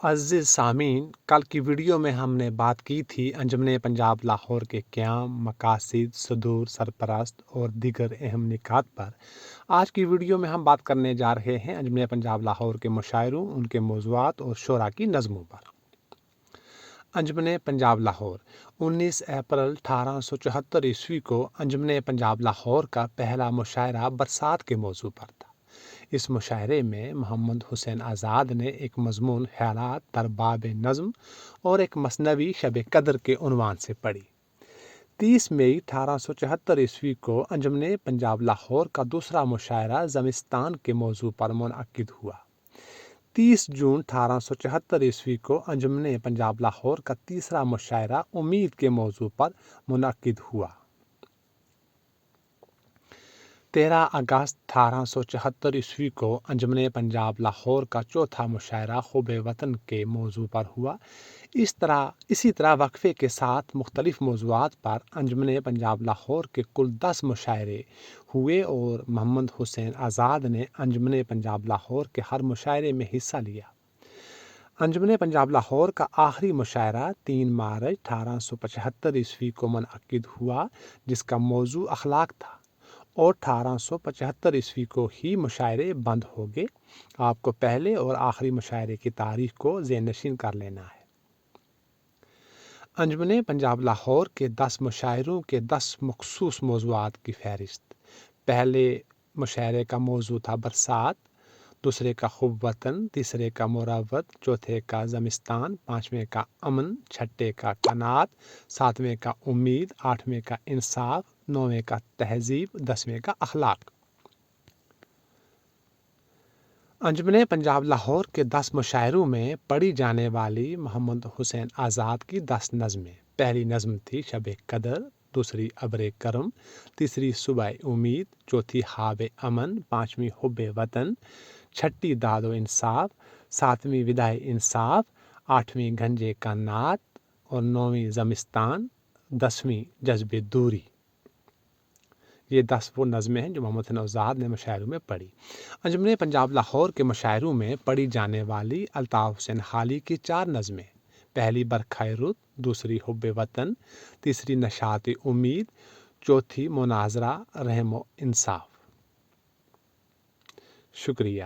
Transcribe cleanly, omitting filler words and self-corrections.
عزیز سامعین، کل کی ویڈیو میں ہم نے بات کی تھی انجمن پنجاب لاہور کے قیام، مقاصد، صدور، سرپرست اور دیگر اہم نکات پر۔ آج کی ویڈیو میں ہم بات کرنے جا رہے ہیں انجمن پنجاب لاہور کے مشاعروں، ان کے موضوعات اور شعراء کی نظموں پر۔ انجمن پنجاب لاہور 19 اپریل 1874 عیسوی کو انجمن پنجاب لاہور کا پہلا مشاعرہ برسات کے موضوع پر تھا۔ اس مشاعرے میں محمد حسین آزاد نے ایک مضمون خیالات در باب نظم اور ایک مثنوی شب قدر کے عنوان سے پڑھی۔ 30 مئی 1874 عیسوی کو انجمن پنجاب لاہور کا دوسرا مشاعرہ زمستان کے موضوع پر منعقد ہوا۔ 30 جون 1874 عیسوی کو انجمن پنجاب لاہور کا تیسرا مشاعرہ امید کے موضوع پر منعقد ہوا۔ 13 اگست 1874 عیسوی کو انجمن پنجاب لاہور کا چوتھا مشاعرہ حب وطن کے موضوع پر ہوا۔ اسی طرح وقفے کے ساتھ مختلف موضوعات پر انجمن پنجاب لاہور کے کل 10 مشاعرے ہوئے اور محمد حسین آزاد نے انجمن پنجاب لاہور کے ہر مشاعرے میں حصہ لیا۔ انجمن پنجاب لاہور کا آخری مشاعرہ 3 مارچ 1875 عیسوی کو منعقد ہوا، جس کا موضوع اخلاق تھا، اور 1875 عیسوی کو ہی مشاعرے بند ہو گئے۔ آپ کو پہلے اور آخری مشاعرے کی تاریخ کو ذہن نشین کر لینا ہے۔ انجمن پنجاب لاہور کے 10 مشاعروں کے 10 مخصوص موضوعات کی فہرست۔ پہلے مشاعرے کا موضوع تھا برسات، دوسرے کا حب وطن، تیسرے کا مروت، چوتھے کا زمستان، پانچویں کا امن، چھٹے کا قناعت، ساتویں کا امید، آٹھویں کا انصاف، نویں کا تہذیب، 10ویں کا اخلاق۔ انجمن پنجاب لاہور کے 10 مشاعروں میں پڑھی جانے والی محمد حسین آزاد کی 10 نظمیں۔ پہلی نظم تھی شب قدر، دوسری ابر کرم، تیسری صبح امید، چوتھی خواب امن، پانچویں حب وطن، چھٹی داد و انصاف، ساتویں وداع انصاف، آٹھویں گھنجے کا نعت اور نویں زمستان، 10ویں جذب دوری۔ یہ 10 وہ نظمیں ہیں جو محمد حسین آزاد نے مشاعروں میں پڑھی۔ انجمن پنجاب لاہور کے مشاعروں میں پڑھی جانے والی الطاف حسین حالی کی 4 نظمیں۔ پہلی برکھہ رود، دوسری حب وطن، تیسری نشاط امید، چوتھی مناظرہ رحم و انصاف۔ شکریہ۔